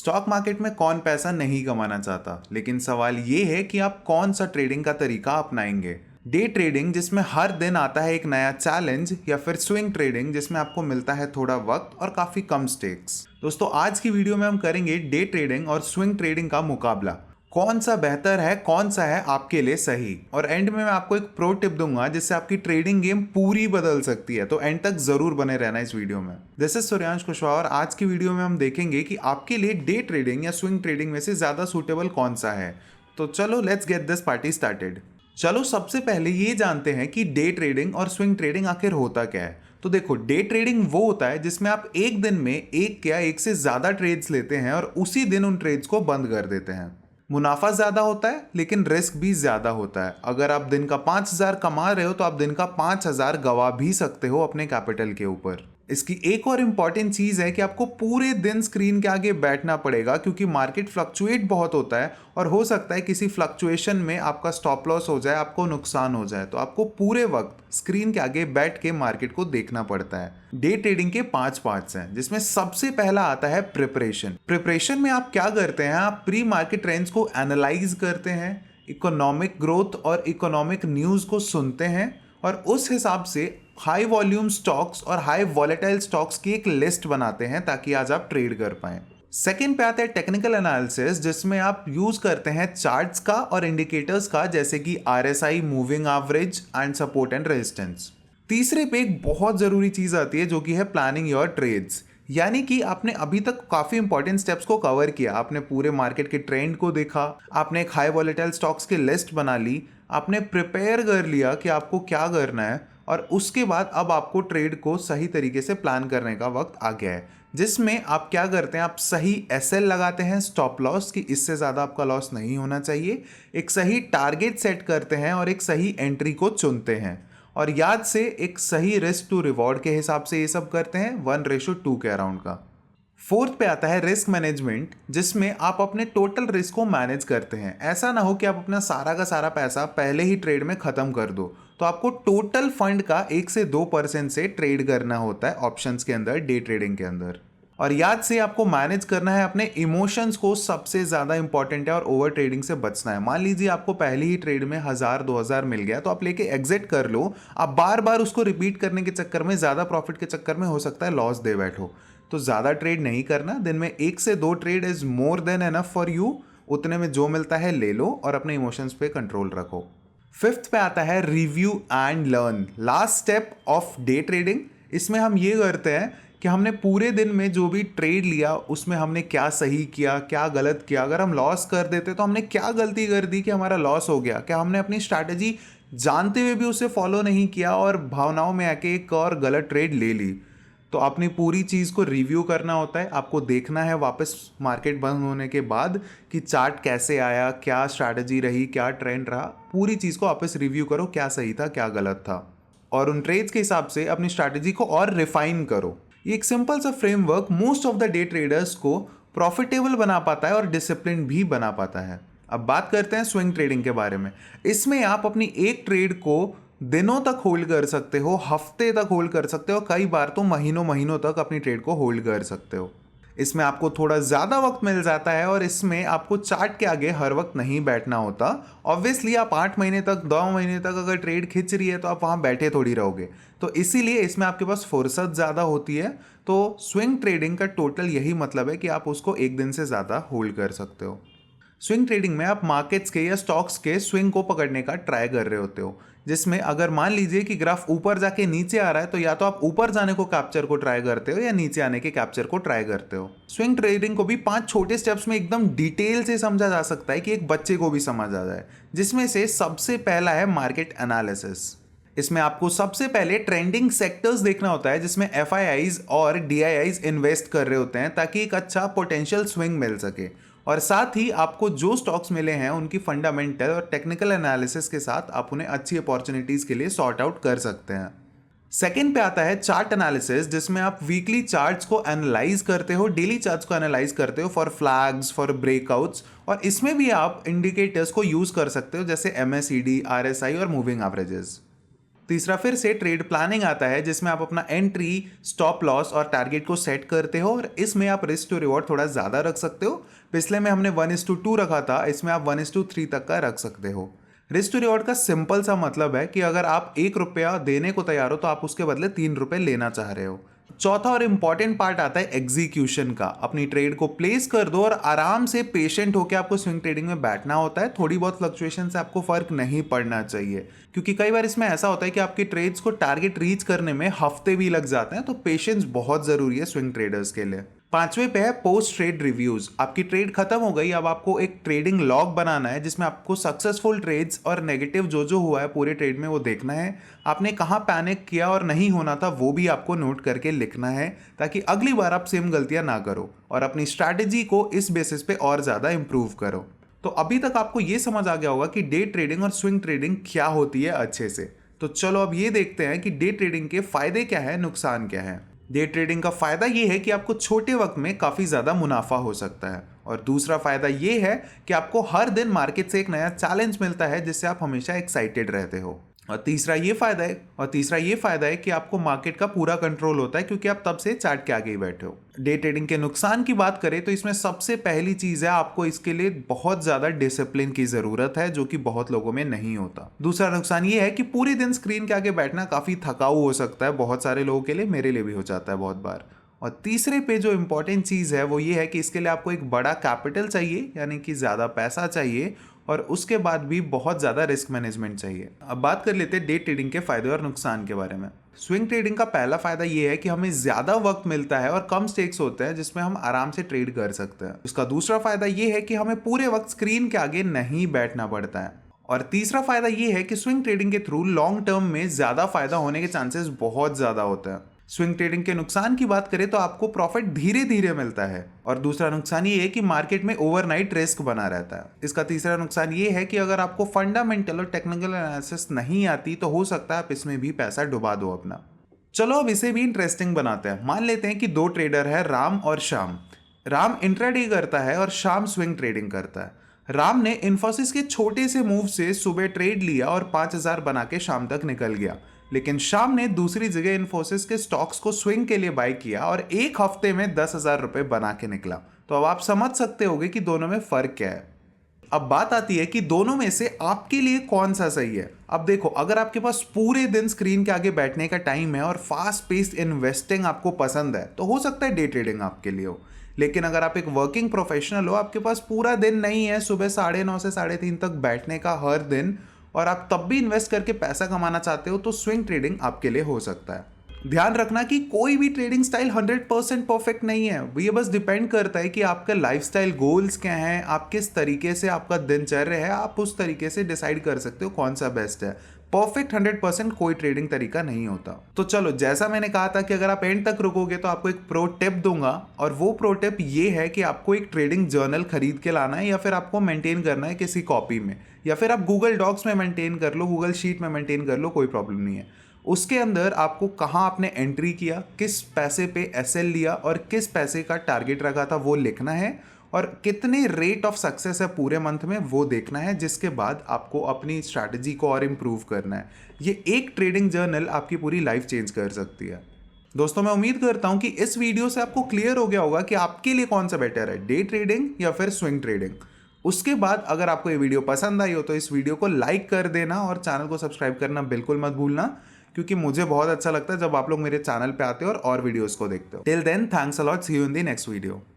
Stock market में कौन पैसा नहीं कमाना चाहता, लेकिन सवाल ये है कि आप कौन सा ट्रेडिंग का तरीका अपनाएंगे। डे ट्रेडिंग जिसमें हर दिन आता है एक नया चैलेंज, या फिर स्विंग ट्रेडिंग जिसमें आपको मिलता है थोड़ा वक्त और काफी कम स्टेक्स। दोस्तों, आज की वीडियो में हम करेंगे डे ट्रेडिंग और स्विंग ट्रेडिंग का मुकाबला। कौन सा बेहतर है, कौन सा है आपके लिए सही, और एंड में मैं आपको एक प्रो टिप दूंगा जिससे आपकी ट्रेडिंग गेम पूरी बदल सकती है। तो एंड तक जरूर बने रहना इस वीडियो में। दिस इज सूर्यांश कुशवाहा और आज की वीडियो में हम देखेंगे कि आपके लिए डे ट्रेडिंग या स्विंग ट्रेडिंग में से ज्यादा सूटेबल कौन सा है। तो चलो let's get this party started. चलो सबसे पहले ये जानते हैं कि डे ट्रेडिंग और स्विंग ट्रेडिंग आखिर होता क्या है। तो देखो, डे ट्रेडिंग वो होता है जिसमें आप एक दिन में एक या एक से ज्यादा ट्रेड्स लेते हैं और उसी दिन उन ट्रेड्स को बंद कर देते हैं। मुनाफा ज्यादा होता है लेकिन रिस्क भी ज्यादा होता है। अगर आप दिन का 5,000 कमा रहे हो तो आप दिन का 5,000 गवा भी सकते हो अपने कैपिटल के ऊपर। इसकी एक और इम्पॉर्टेंट चीज है कि आपको पूरे दिन स्क्रीन के आगे बैठना पड़ेगा, क्योंकि मार्केट फ्लक्चुएट बहुत होता है और हो सकता है किसी फ्लक्चुएशन में आपका स्टॉप लॉस हो जाए, आपको नुकसान हो जाए। तो आपको पूरे वक्त स्क्रीन के आगे बैठ के मार्केट को देखना पड़ता है। डे ट्रेडिंग के 5 पार्ट्स हैं, जिसमें सबसे पहला आता है प्रिपरेशन। प्रिपरेशन में आप क्या करते हैं, आप प्री मार्केट ट्रेंड्स को एनालाइज करते हैं, इकोनॉमिक ग्रोथ और इकोनॉमिक न्यूज को सुनते हैं और उस हिसाब से हाई वॉल्यूम स्टॉक्स और हाई वॉलेटाइल स्टॉक्स की एक लिस्ट बनाते हैं ताकि आज आप ट्रेड कर पाएं। सेकेंड पे आता है टेक्निकल एनालिसिस, जिसमें आप यूज करते हैं चार्ट्स का और इंडिकेटर्स का, जैसे कि RSI, moving average and support and resistance. तीसरे पे एक बहुत जरूरी चीज आती है जो कि है प्लानिंग योर ट्रेड्स, यानी कि आपने अभी तक काफी इंपॉर्टेंट स्टेप्स को कवर किया। आपने पूरे मार्केट के ट्रेंड को देखा, आपने एक हाई वॉलेटाइल स्टॉक्स की लिस्ट बना ली, आपने प्रिपेयर कर लिया कि आपको क्या करना है, और उसके बाद अब आपको ट्रेड को सही तरीके से प्लान करने का वक्त आ गया है, जिसमें आप क्या करते हैं, आप सही SL लगाते हैं, स्टॉप लॉस की इससे ज़्यादा आपका लॉस नहीं होना चाहिए, एक सही टारगेट सेट करते हैं और एक सही एंट्री को चुनते हैं, और याद से एक सही रिस्क टू रिवॉर्ड के हिसाब से ये सब करते हैं, 1:2 के अराउंड का। फोर्थ पे आता है रिस्क मैनेजमेंट, जिसमें आप अपने टोटल रिस्क को मैनेज करते हैं। ऐसा ना हो कि आप अपना सारा का सारा पैसा पहले ही ट्रेड में खत्म कर दो। तो आपको टोटल फंड का 1 से 2% से ट्रेड करना होता है ऑप्शंस के अंदर, डे ट्रेडिंग के अंदर। और याद से आपको मैनेज करना है अपने इमोशंस को, सबसे ज्यादा इंपॉर्टेंट है, और ओवर ट्रेडिंग से बचना है। मान लीजिए आपको पहली ही ट्रेड में 1,000-2,000 मिल गया, तो आप लेके एग्जिट कर लो। आप बार बार उसको रिपीट करने के चक्कर में, ज्यादा प्रॉफिट के चक्कर में हो सकता है लॉस दे बैठो। तो ज्यादा ट्रेड नहीं करना, दिन में 1 से 2 trade is more than enough for you. उतने में जो मिलता है ले लो और अपने इमोशंस पे कंट्रोल रखो। फिफ्थ पे आता है review and learn, last step of day trading. इसमें हम ये करते हैं कि हमने पूरे दिन में जो भी ट्रेड लिया उसमें हमने क्या सही किया, क्या गलत किया। अगर हम लॉस कर देते तो हमने क्या गलती कर दी कि हमारा लॉस हो गया, क्या हमने अपनी स्ट्रैटेजी जानते हुए भी उसे फॉलो नहीं किया और भावनाओं में आके एक और गलत ट्रेड ले ली। तो अपनी पूरी चीज़ को रिव्यू करना होता है। आपको देखना है वापस मार्केट बंद होने के बाद कि चार्ट कैसे आया, क्या स्ट्रैटेजी रही, क्या ट्रेंड रहा। पूरी चीज़ को वापस रिव्यू करो, क्या सही था, क्या गलत था, और उन ट्रेड्स के हिसाब से अपनी स्ट्रैटेजी को और रिफाइन करो। ये एक सिंपल सा framework most of the day traders को प्रॉफिटेबल बना पाता है और डिसिप्लिन भी बना पाता है। अब बात करते हैं स्विंग ट्रेडिंग के बारे में। इसमें आप अपनी एक ट्रेड को दिनों तक होल्ड कर सकते हो, हफ्ते तक होल्ड कर सकते हो, कई बार तो महीनों महीनों तक अपनी ट्रेड को होल्ड कर सकते हो। इसमें आपको थोड़ा ज़्यादा वक्त मिल जाता है और इसमें आपको चार्ट के आगे हर वक्त नहीं बैठना होता। ऑब्वियसली आप 8 महीने तक, 2 महीने तक अगर ट्रेड खिंच रही है तो आप वहाँ बैठे थोड़ी रहोगे। तो इसीलिए इसमें आपके पास फुर्सत ज़्यादा होती है। तो स्विंग ट्रेडिंग का टोटल यही मतलब है कि आप उसको एक दिन से ज़्यादा होल्ड कर सकते हो। स्विंग ट्रेडिंग में आप मार्केट्स के या स्टॉक्स के स्विंग को पकड़ने का ट्राई कर रहे होते हो, जिसमें अगर मान लीजिए कि ग्राफ ऊपर जाके नीचे आ रहा है तो या तो आप ऊपर जाने को कैप्चर को ट्राई करते हो या नीचे आने के कैप्चर को ट्राई करते हो। स्विंग ट्रेडिंग को भी 5 छोटे स्टेप्स में एकदम डिटेल से समझा जा सकता है कि एक बच्चे को भी समझ आ जाए, जिसमें से सबसे पहला है मार्केट एनालिसिस। इसमें आपको सबसे पहले ट्रेंडिंग सेक्टर्स देखना होता है जिसमें FIIs और DIIs इन्वेस्ट कर रहे होते हैं, ताकि एक अच्छा पोटेंशियल स्विंग मिल सके। और साथ ही आपको जो स्टॉक्स मिले हैं उनकी फंडामेंटल और टेक्निकल एनालिसिस के साथ आप उन्हें अच्छी अपॉर्चुनिटीज के लिए सॉर्ट आउट कर सकते हैं। सेकेंड पे आता है चार्ट एनालिसिस, जिसमें आप वीकली चार्ट्स को एनालाइज करते हो, डेली चार्ट्स को एनालाइज करते हो फॉर फ्लैग्स, फॉर ब्रेकआउट्स, और इसमें भी आप इंडिकेटर्स को यूज कर सकते हो जैसे MACD, RSI और मूविंग एवरेजेस। तीसरा फिर से ट्रेड प्लानिंग आता है, जिसमें आप अपना एंट्री, स्टॉप लॉस और टारगेट को सेट करते हो और इसमें आप रिस्क टू रिवॉर्ड थोड़ा ज़्यादा रख सकते हो। पिछले में हमने 1:2 रखा था, इसमें आप 1:3 तक का रख सकते हो। रिस्क टू रिवॉर्ड का सिंपल सा मतलब है कि अगर आप 1 रुपया देने को तैयार हो तो आप उसके बदले 3 रुपये लेना चाह रहे हो। चौथा और इंपॉर्टेंट पार्ट आता है एग्जीक्यूशन का। अपनी ट्रेड को प्लेस कर दो और आराम से पेशेंट होकर आपको स्विंग ट्रेडिंग में बैठना होता है। थोड़ी बहुत फ्लक्चुएशन से आपको फर्क नहीं पड़ना चाहिए, क्योंकि कई बार इसमें ऐसा होता है कि आपकी ट्रेड्स को टारगेट रीच करने में हफ्ते भी लग जाते हैं, तो पेशेंस बहुत जरूरी है स्विंग ट्रेडर्स के लिए। पांचवें पे है पोस्ट ट्रेड रिव्यूज। आपकी ट्रेड खत्म हो गई, अब आपको एक ट्रेडिंग लॉग बनाना है जिसमें आपको सक्सेसफुल ट्रेड्स और नेगेटिव जो हुआ है पूरे ट्रेड में वो देखना है। आपने कहाँ पैनिक किया और नहीं होना था वो भी आपको नोट करके लिखना है, ताकि अगली बार आप सेम गलतियां ना करो और अपनी स्ट्रैटेजी को इस बेसिस पे और ज़्यादा इंप्रूव करो। तो अभी तक आपको ये समझ आ गया होगा कि डे ट्रेडिंग और स्विंग ट्रेडिंग क्या होती है अच्छे से। तो चलो अब ये देखते हैं कि डे ट्रेडिंग के फायदे क्या है, नुकसान क्या है। डे ट्रेडिंग का फायदा ये है कि आपको छोटे वक्त में काफ़ी ज़्यादा मुनाफा हो सकता है, और दूसरा फायदा ये है कि आपको हर दिन मार्केट से एक नया चैलेंज मिलता है जिससे आप हमेशा एक्साइटेड रहते हो। और तीसरा ये फायदा है कि आपको मार्केट का पूरा कंट्रोल होता है, क्योंकि आप तब से चार्ट के आगे ही बैठे हो। डे ट्रेडिंग के नुकसान की बात करें तो इसमें सबसे पहली चीज है, आपको इसके लिए बहुत ज्यादा डिसिप्लिन की जरूरत है, जो कि बहुत लोगों में नहीं होता। दूसरा नुकसान ये है कि पूरे दिन स्क्रीन के आगे बैठना काफी थकाऊ हो सकता है बहुत सारे लोगों के लिए, मेरे लिए भी हो जाता है बहुत बार। और तीसरे पे जो इंपॉर्टेंट चीज़ है वो ये है कि इसके लिए आपको एक बड़ा कैपिटल चाहिए, यानी कि ज़्यादा पैसा चाहिए, और उसके बाद भी बहुत ज़्यादा रिस्क मैनेजमेंट चाहिए। अब बात कर लेते हैं डे ट्रेडिंग के फायदे और नुकसान के बारे में। स्विंग ट्रेडिंग का पहला फायदा ये है कि हमें ज़्यादा वक्त मिलता है और कम स्टेक्स होते हैं, जिसमें हम आराम से ट्रेड कर सकते हैं। इसका दूसरा फायदा ये है कि हमें पूरे वक्त स्क्रीन के आगे नहीं बैठना पड़ता है। और तीसरा फायदा ये है कि स्विंग ट्रेडिंग के थ्रू लॉन्ग टर्म में ज़्यादा फायदा होने के चांसेस बहुत ज़्यादा होते हैं। स्विंग ट्रेडिंग के नुकसान की बात करें तो आपको प्रॉफिट धीरे धीरे मिलता है, और दूसरा नुकसान ये है कि मार्केट में ओवरनाइट रिस्क बना रहता है। इसका तीसरा नुकसान ये है कि अगर आपको फंडामेंटल और टेक्निकल एनालिसिस नहीं आती तो हो सकता है आप इसमें भी पैसा डुबा दो अपना। चलो अब इसे भी इंटरेस्टिंग बनाते हैं। मान लेते हैं कि दो ट्रेडर है, राम और श्याम। राम इंट्राडे करता है और श्याम स्विंग ट्रेडिंग करता है। राम ने इन्फोसिस के छोटे से मूव से सुबह ट्रेड लिया और 5,000 बना के शाम तक निकल गया, लेकिन श्याम ने दूसरी जगह इन्फोसिस के स्टॉक्स को स्विंग के लिए बाय किया और एक हफ्ते में 10,000 रुपए बना के निकला। तो अब आप समझ सकते होंगे कि दोनों में फर्क क्या है। अब बात आती है कि दोनों में से आपके लिए कौन सा सही है। अब देखो, अगर आपके पास पूरे दिन स्क्रीन के आगे बैठने का टाइम है और फास्ट पेस्ड इन्वेस्टिंग आपको पसंद है तो हो सकता है डे ट्रेडिंग आपके लिए हो। लेकिन अगर आप एक वर्किंग प्रोफेशनल हो, आपके पास पूरा दिन नहीं है सुबह 9:30 से 3:30 तक बैठने का हर दिन, और आप तब भी इन्वेस्ट करके पैसा कमाना चाहते हो, तो स्विंग ट्रेडिंग आपके लिए हो सकता है। ध्यान रखना कि कोई भी ट्रेडिंग स्टाइल 100% परफेक्ट नहीं है। ये बस डिपेंड करता है कि आपका लाइफस्टाइल गोल्स क्या हैं, आप किस तरीके से आपका दिनचर्या है, आप उस तरीके से डिसाइड कर सकते हो कौन सा बेस्ट है। परफेक्ट 100% कोई ट्रेडिंग तरीका नहीं होता। तो चलो, जैसा मैंने कहा था कि अगर आप एंड तक रुकोगे तो आपको एक प्रो टिप दूंगा, और वो प्रो टिप ये है कि आपको एक ट्रेडिंग जर्नल खरीद के लाना है, या फिर आपको मेंटेन करना है किसी कॉपी में, या फिर आप गूगल डॉक्स में मेंटेन कर लो, गूगल शीट में मेंटेन कर लो, कोई प्रॉब्लम नहीं है। उसके अंदर आपको कहाँ आपने एंट्री किया, किस पैसे पे एसएल लिया और किस पैसे का टारगेट रखा था वो लिखना है, और कितने रेट ऑफ सक्सेस है पूरे मंथ में वो देखना है, जिसके बाद आपको अपनी स्ट्रैटेजी को और इम्प्रूव करना है। ये एक ट्रेडिंग जर्नल आपकी पूरी लाइफ चेंज कर सकती है। दोस्तों, मैं उम्मीद करता हूं कि इस वीडियो से आपको क्लियर हो गया होगा कि आपके लिए कौन सा बेटर है, डे ट्रेडिंग या फिर स्विंग ट्रेडिंग। उसके बाद अगर आपको ये वीडियो पसंद आई हो तो इस वीडियो को लाइक कर देना और चैनल को सब्सक्राइब करना बिल्कुल मत भूलना, क्योंकि मुझे बहुत अच्छा लगता है जब आप लोग मेरे चैनल पे आते हो और वीडियोस को देखते हो। Till then, thanks a lot, see you in the next video.